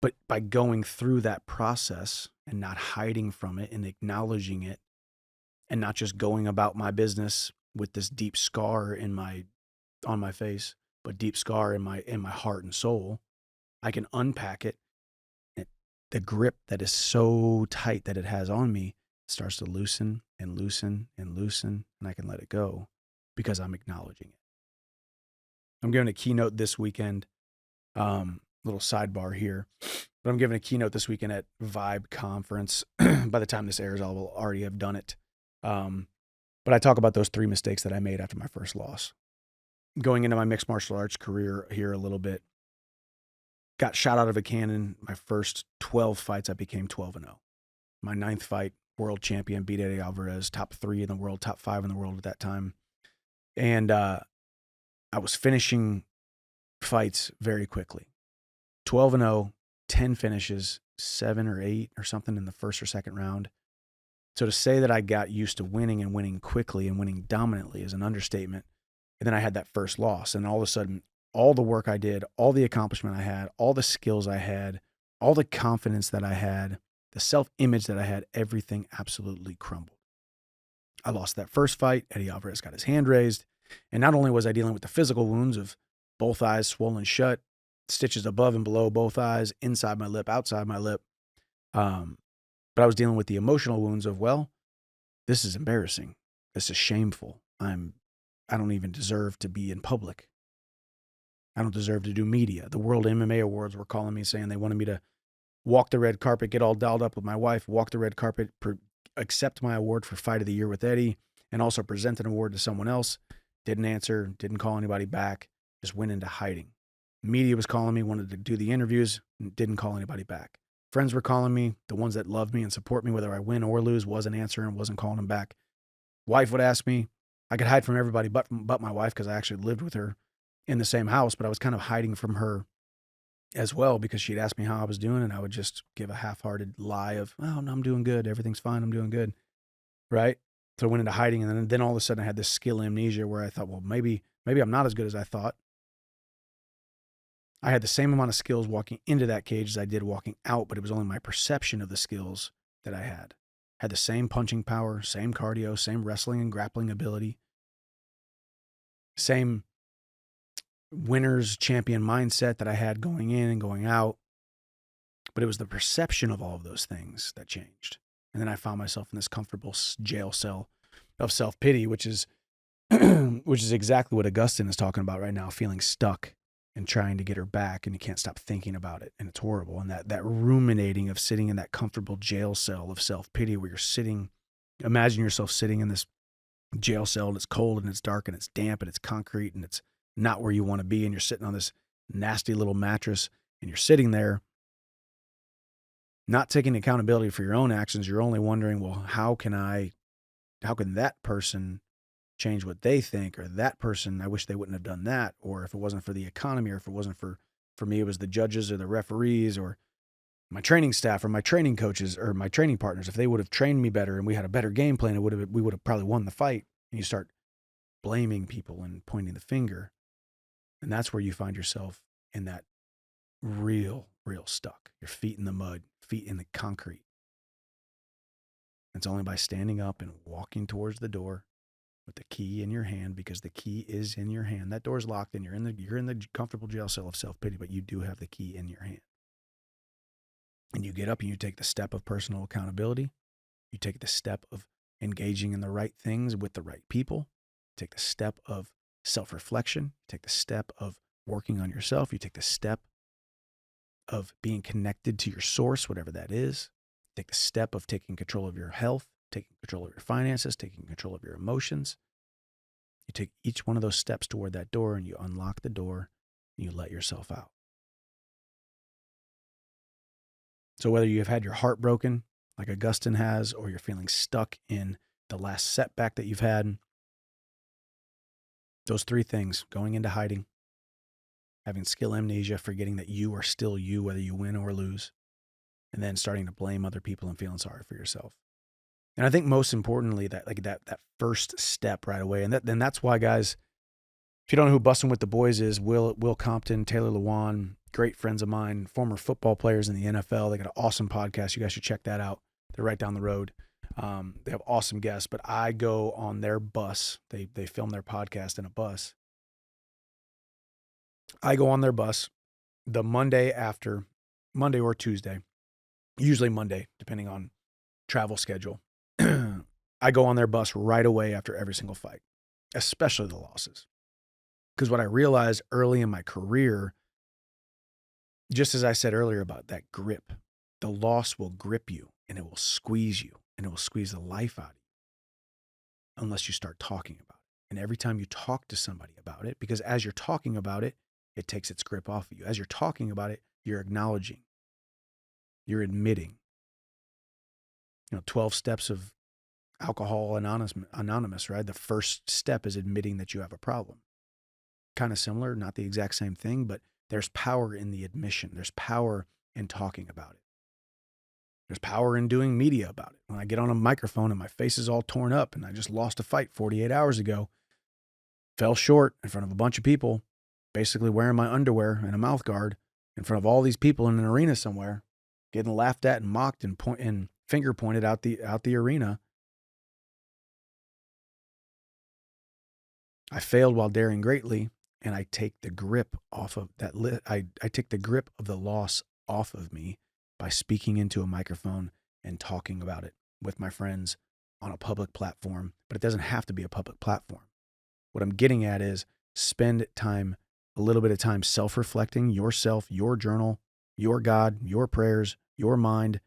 But by going through that process and not hiding from it and acknowledging it and not just going about my business with this deep scar on my face, but deep scar in my heart and soul, I can unpack it. The grip that is so tight that it has on me starts to loosen and loosen and loosen, and I can let it go because I'm acknowledging it. I'm giving a keynote this weekend, little sidebar here, but I'm giving a keynote this weekend at Vibe Conference. By the time this airs, I will already have done it. But I talk about those 3 mistakes that I made after my first loss. Going into my mixed martial arts career here a little bit, got shot out of a cannon. My first 12 fights, I became 12-0. My 9th fight, world champion, beat Eddie Alvarez, top 3 in the world, top 5 in the world at that time. And I was finishing fights very quickly. 12-0, 10 finishes, 7 or 8 or something in the first or second round. So to say that I got used to winning and winning quickly and winning dominantly is an understatement. And then I had that first loss, and all of a sudden, all the work I did, all the accomplishment I had, all the skills I had, all the confidence that I had, the self-image that I had, everything absolutely crumbled. I lost that first fight. Eddie Alvarez got his hand raised. And not only was I dealing with the physical wounds of both eyes swollen shut, stitches above and below both eyes, inside my lip, outside my lip, but I was dealing with the emotional wounds of, well, this is embarrassing. This is shameful. I don't even deserve to be in public. I don't deserve to do media. The World MMA Awards were calling me saying they wanted me to walk the red carpet, get all dolled up with my wife, walk the red carpet, accept my award for Fight of the Year with Eddie, and also present an award to someone else. Didn't answer, didn't call anybody back, just went into hiding. Media was calling me, wanted to do the interviews, didn't call anybody back. Friends were calling me, the ones that love me and support me, whether I win or lose, wasn't answering, wasn't calling them back. Wife would ask me. I could hide from everybody but my wife because I actually lived with her in the same house, but I was kind of hiding from her as well because she'd ask me how I was doing, and I would just give a half-hearted lie of, oh, no, I'm doing good. Everything's fine. I'm doing good. Right? So I went into hiding, and then all of a sudden I had this skill amnesia where I thought, well, maybe I'm not as good as I thought. I had the same amount of skills walking into that cage as I did walking out, but it was only my perception of the skills that I had. Had the same punching power, same cardio, same wrestling and grappling ability, same winner's champion mindset that I had going in and going out. But it was the perception of all of those things that changed. And then I found myself in this comfortable jail cell of self-pity, which is exactly what Augustine is talking about right now, feeling stuck and trying to get her back, and you can't stop thinking about it, and it's horrible. And that ruminating of sitting in that comfortable jail cell of self-pity where you're sitting, imagine yourself sitting in this jail cell and it's cold and it's dark and it's damp and it's concrete and it's not where you want to be, and you're sitting on this nasty little mattress and you're sitting there not taking accountability for your own actions. You're only wondering, well, how can that person change what they think, or that person, I wish they wouldn't have done that, or if it wasn't for the economy, or if it wasn't for me, it was the judges or the referees or my training staff or my training coaches or my training partners. If they would have trained me better and we had a better game plan, we would have probably won the fight. And you start blaming people and pointing the finger. And that's where you find yourself in that real stuck. Your feet in the mud, feet in the concrete. It's only by standing up and walking towards the door with the key in your hand, because the key is in your hand. That door's locked and you're in the comfortable jail cell of self-pity, but you do have the key in your hand. And you get up and you take the step of personal accountability. You take the step of engaging in the right things with the right people. You take the step of self-reflection. You take the step of working on yourself. You take the step of being connected to your source, whatever that is. You take the step of taking control of your health, taking control of your finances, taking control of your emotions. You take each one of those steps toward that door and you unlock the door and you let yourself out. So whether you have had your heart broken, like Augustine has, or you're feeling stuck in the last setback that you've had, those three things: going into hiding, having skill amnesia, forgetting that you are still you, whether you win or lose, and then starting to blame other people and feeling sorry for yourself. And I think most importantly, that first step right away, and that's why, guys, if you don't know who Bussin' with the Boys is, Will Compton, Taylor Lewan, great friends of mine, former football players in the NFL. They got an awesome podcast. You guys should check that out. They're right down the road. They have awesome guests, but I go on their bus. They film their podcast in a bus. I go on their bus the Monday after, Monday or Tuesday, usually Monday, depending on travel schedule. I go on their bus right away after every single fight, especially the losses. Because what I realized early in my career, just as I said earlier about that grip, the loss will grip you and it will squeeze you and it will squeeze the life out of you unless you start talking about it. And every time you talk to somebody about it, because as you're talking about it, it takes its grip off of you. As you're talking about it, you're acknowledging, you're admitting. 12 steps of Alcohol Anonymous, right? The first step is admitting that you have a problem. Kind of similar, not the exact same thing, but there's power in the admission. There's power in talking about it. There's power in doing media about it. When I get on a microphone and my face is all torn up and I just lost a fight 48 hours ago, fell short in front of a bunch of people, basically wearing my underwear and a mouth guard in front of all these people in an arena somewhere, getting laughed at and mocked and finger pointed out the arena. I failed while daring greatly, and I take the grip off of that. I take the grip of the loss off of me by speaking into a microphone and talking about it with my friends on a public platform. But it doesn't have to be a public platform. What I'm getting at is spend time, a little bit of time self-reflecting, yourself, your journal, your God, your prayers, your mind.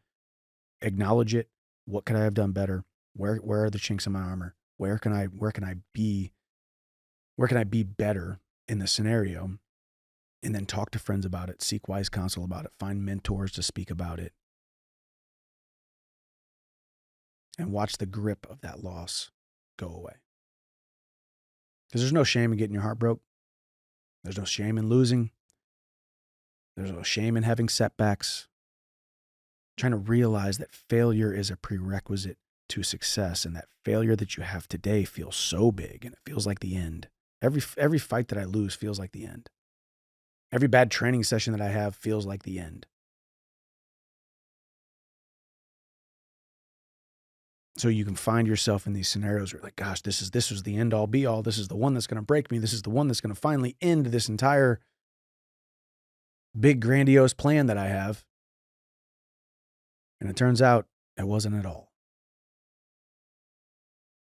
Acknowledge it. What could I have done better? Where are the chinks in my armor? Where can I be better in the scenario? And then talk to friends about it, seek wise counsel about it, find mentors to speak about it, and watch the grip of that loss go away. Because there's no shame in getting your heart broke. There's no shame in losing. There's no shame in having setbacks. Trying to realize that failure is a prerequisite to success, and that failure that you have today feels so big and it feels like the end. Every fight that I lose feels like the end. Every bad training session that I have feels like the end. So you can find yourself in these scenarios where you're like, gosh, this was the end all be all. This is the one that's going to break me. This is the one that's going to finally end this entire big grandiose plan that I have. And it turns out it wasn't at all.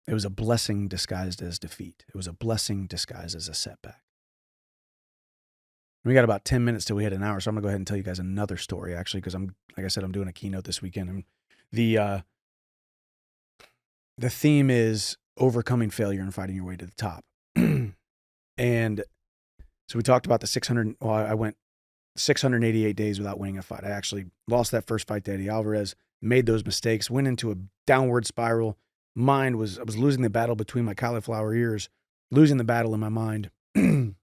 It was a blessing disguised as defeat. It was a blessing disguised as a setback. We got about 10 minutes till we hit an hour, so I'm gonna go ahead and tell you guys another story, actually, because like I said, I'm doing a keynote this weekend, and the theme is overcoming failure and fighting your way to the top. And so we talked about the 600. Well, I went 688 days without winning a fight. I actually lost that first fight to Eddie Alvarez, made those mistakes, went into a downward spiral. I was losing the battle between my cauliflower ears, losing the battle in my mind. And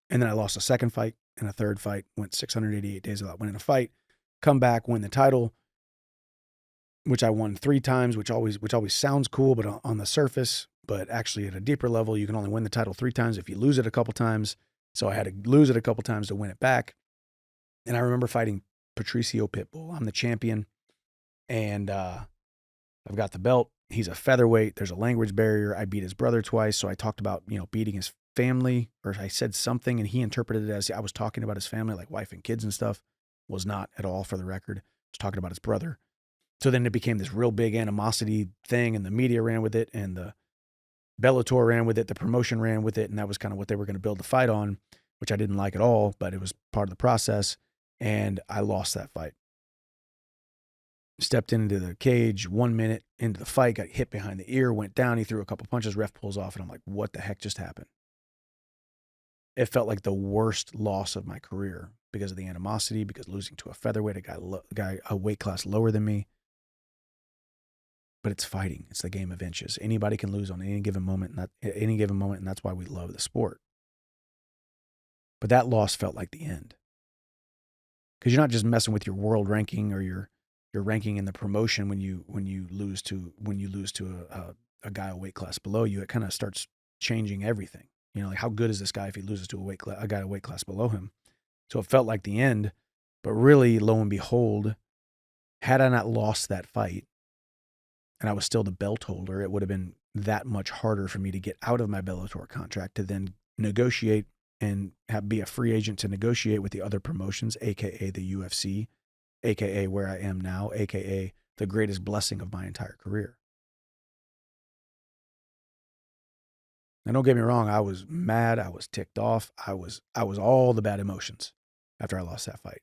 then I lost a second fight and a third fight, went 688 days without winning a fight, come back, win the title, which I won 3 times, which always sounds cool, but on the surface, but actually at a deeper level, you can only win the title 3 times if you lose it a couple times. So I had to lose it a couple times to win it back. And I remember fighting Patricio Pitbull. I'm the champion, and I've got the belt. He's a featherweight. There's a language barrier. I beat his brother twice. So I talked about, beating his family, or I said something, and he interpreted it as I was talking about his family, like wife and kids and stuff. Was not at all, for the record. I was talking about his brother. So then it became this real big animosity thing, and the media ran with it, and the Bellator ran with it, the promotion ran with it, and that was kind of what they were going to build the fight on, which I didn't like at all, but it was part of the process, and I lost that fight. Stepped into the cage 1 minute into the fight, got hit behind the ear, went down, he threw a couple punches, ref pulls off, and I'm like, what the heck just happened? It felt like the worst loss of my career because of the animosity, because losing to a featherweight, a guy a weight class lower than me. But it's fighting. It's the game of inches. Anybody can lose on any given moment, and that's why we love the sport. But that loss felt like the end, because you're not just messing with your world ranking or your ranking in the promotion when you lose to a guy a weight class below you. It kind of starts changing everything. Like, how good is this guy if he loses to a guy a weight class below him? So it felt like the end, but really, lo and behold, had I not lost that fight, and I was still the belt holder, it would have been that much harder for me to get out of my Bellator contract to then negotiate and be a free agent to negotiate with the other promotions, aka the UFC, aka where I am now, aka the greatest blessing of my entire career. Now, don't get me wrong, I was mad, I was ticked off, I was all the bad emotions after I lost that fight.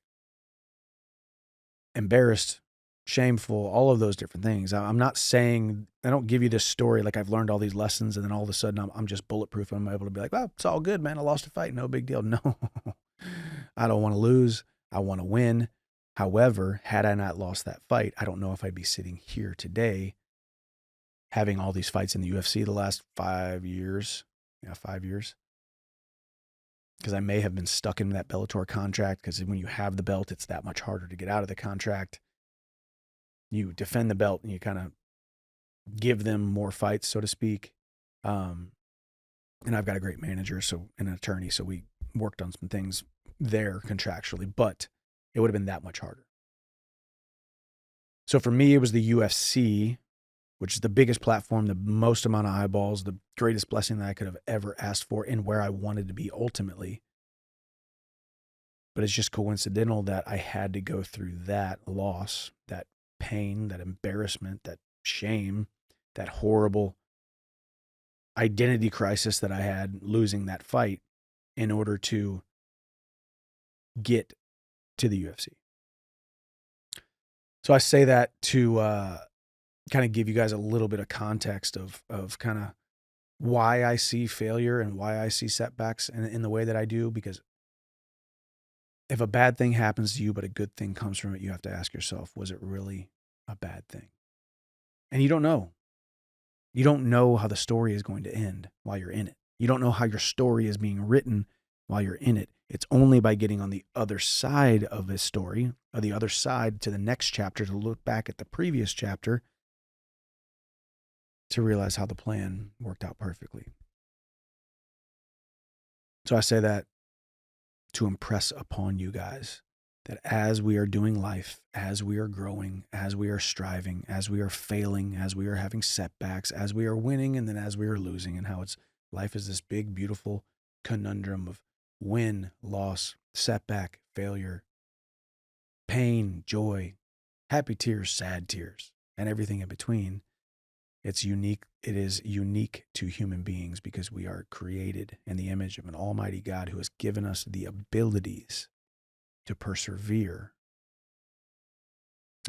Embarrassed, shameful, all of those different things. I'm not saying, I don't give you this story like I've learned all these lessons and then all of a sudden I'm just bulletproof. I'm able to be like, well, it's all good, man. I lost a fight. No big deal. No, I don't want to lose. I want to win. However, had I not lost that fight, I don't know if I'd be sitting here today having all these fights in the UFC the last 5 years. Yeah, 5 years. Because I may have been stuck in that Bellator contract, because when you have the belt, it's that much harder to get out of the contract. You defend the belt and you kind of give them more fights, so to speak. And I've got a great manager, and an attorney, so we worked on some things there contractually, but it would have been that much harder. So for me, it was the UFC, which is the biggest platform, the most amount of eyeballs, the greatest blessing that I could have ever asked for, and where I wanted to be ultimately. But it's just coincidental that I had to go through that loss, that pain, that embarrassment, that shame, that horrible identity crisis that I had losing that fight in order to get to the UFC. So I say that to kind of give you guys a little bit of context of kind of why I see failure and why I see setbacks in the way that I do. Because if a bad thing happens to you, but a good thing comes from it, you have to ask yourself, was it really a bad thing? And you don't know. You don't know how the story is going to end while you're in it. You don't know how your story is being written while you're in it. It's only by getting on the other side of a story, or the other side to the next chapter, to look back at the previous chapter, to realize how the plan worked out perfectly. So I say that to impress upon you guys that as we are doing life, as we are growing, as we are striving, as we are failing, as we are having setbacks, as we are winning, and then as we are losing, and how life is this big, beautiful conundrum of win, loss, setback, failure, pain, joy, happy tears, sad tears, and everything in between. It's unique. It is unique to human beings because we are created in the image of an almighty God who has given us the abilities to persevere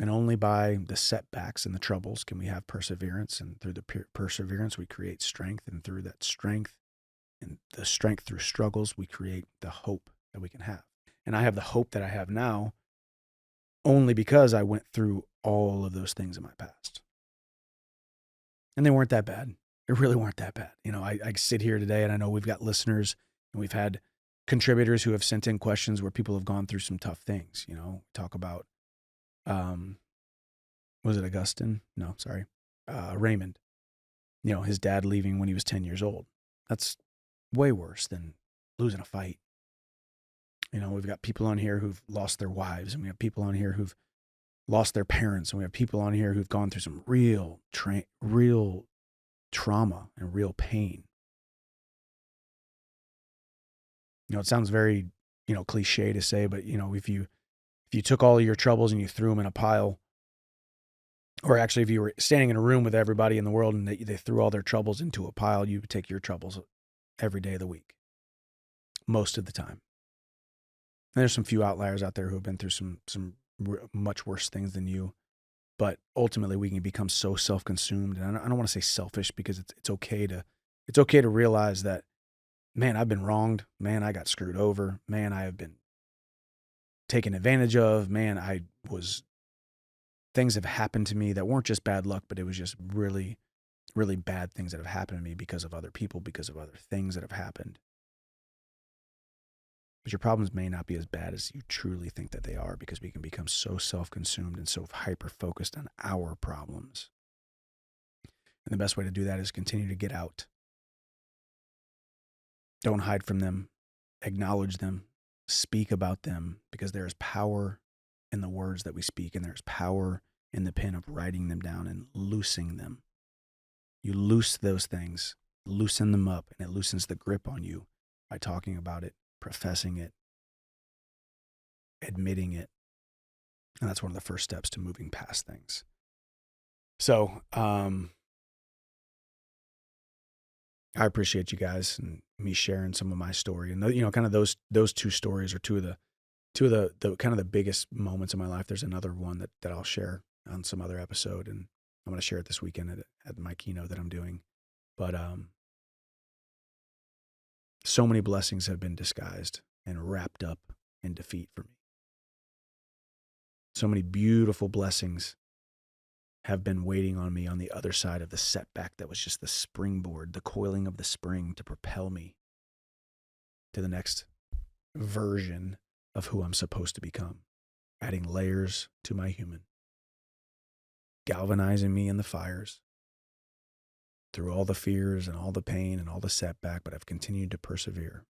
And only by the setbacks and the troubles can we have perseverance. And through the perseverance, we create strength. And through that strength and the strength through struggles, we create the hope that we can have. And I have the hope that I have now only because I went through all of those things in my past. And they weren't that bad. They really weren't that bad. I sit here today and I know we've got listeners and we've had contributors who have sent in questions where people have gone through some tough things. Talk about, was it Augustine? No, sorry. Raymond, his dad leaving when he was 10 years old. That's way worse than losing a fight. We've got people on here who've lost their wives, and we have people on here who've lost their parents, and we have people on here who've gone through some real trauma and real pain. It sounds very, cliche to say, but if you took all of your troubles and you threw them in a pile, or actually if you were standing in a room with everybody in the world and they threw all their troubles into a pile, you would take your troubles every day of the week, most of the time. And there's some few outliers out there who have been through some much worse things than you. But ultimately, we can become so self-consumed. And I don't want to say selfish, because it's okay to realize that, man, I've been wronged. Man, I got screwed over. Man, I have been taken advantage of. Man, things have happened to me that weren't just bad luck, but it was just really, really bad things that have happened to me because of other people, because of other things that have happened. But your problems may not be as bad as you truly think that they are, because we can become so self-consumed and so hyper-focused on our problems. And the best way to do that is continue to get out. Don't hide from them. Acknowledge them. Speak about them, because there is power in the words that we speak, and there's power in the pen of writing them down and loosing them. You loose those things, loosen them up, and it loosens the grip on you by talking about it, professing it, admitting it. And that's one of the first steps to moving past things. So, I appreciate you guys and me sharing some of my story. And kind of those two stories are two of the kind of the biggest moments in my life. There's another one that I'll share on some other episode, and I'm going to share it this weekend at my keynote that I'm doing. But so many blessings have been disguised and wrapped up in defeat for me. So many beautiful blessings have been waiting on me on the other side of the setback that was just the springboard, the coiling of the spring to propel me to the next version of who I'm supposed to become, adding layers to my human, galvanizing me in the fires through all the fears and all the pain and all the setback. But I've continued to persevere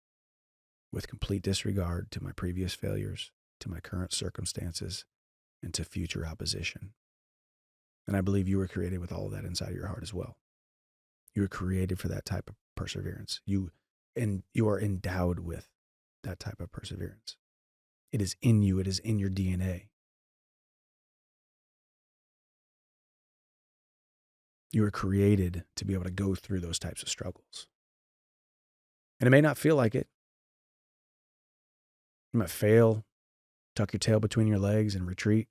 with complete disregard to my previous failures, to my current circumstances, and to future opposition. And I believe you were created with all of that inside of your heart as well. You were created for that type of perseverance. You are endowed with that type of perseverance. It is in you. It is in your DNA. You were created to be able to go through those types of struggles. And it may not feel like it. You might fail, tuck your tail between your legs and retreat,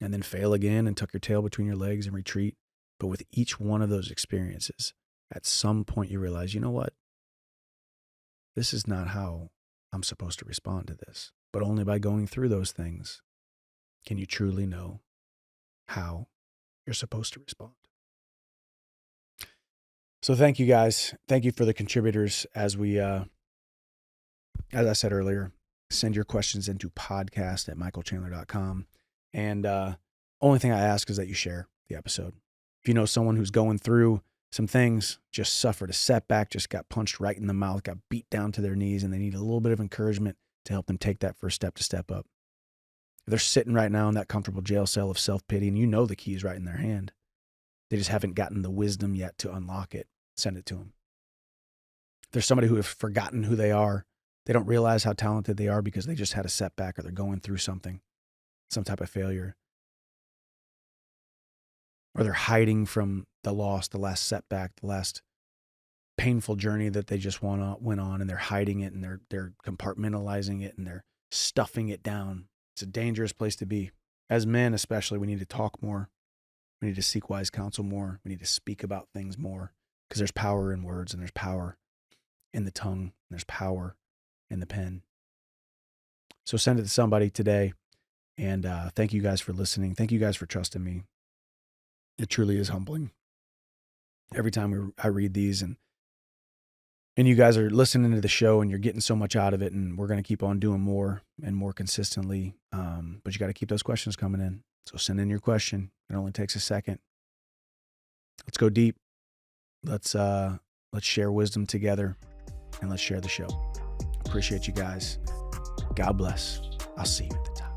and then fail again and tuck your tail between your legs and retreat. But with each one of those experiences, at some point you realize, you know what? This is not how I'm supposed to respond to this. But only by going through those things can you truly know how you're supposed to respond. So thank you guys. Thank you for the contributors. As I said earlier, send your questions into podcast@michaelchandler.com. And only thing I ask is that you share the episode. If you know someone who's going through some things, just suffered a setback, just got punched right in the mouth, got beat down to their knees, and they need a little bit of encouragement to help them take that first step to step up. If they're sitting right now in that comfortable jail cell of self-pity, and you know the key is right in their hand, they just haven't gotten the wisdom yet to unlock it, send it to them. If there's somebody who has forgotten who they are, they don't realize how talented they are because they just had a setback or they're going through something, some type of failure, or they're hiding from the loss, the last setback, the last painful journey that they just went on, and they're hiding it, and they're compartmentalizing it, and they're stuffing it down. It's a dangerous place to be. As men, especially, we need to talk more. We need to seek wise counsel more. We need to speak about things more because there's power in words and there's power in the tongue and there's power in the pen. So send it to somebody today. And thank you guys for listening. Thank you guys for trusting me. It truly is humbling. Every time I read these and you guys are listening to the show and you're getting so much out of it, and we're going to keep on doing more and more consistently. But you got to keep those questions coming in. So send in your question. It only takes a second. Let's go deep. Let's share wisdom together, and let's share the show. Appreciate you guys. God bless. I'll see you at the top.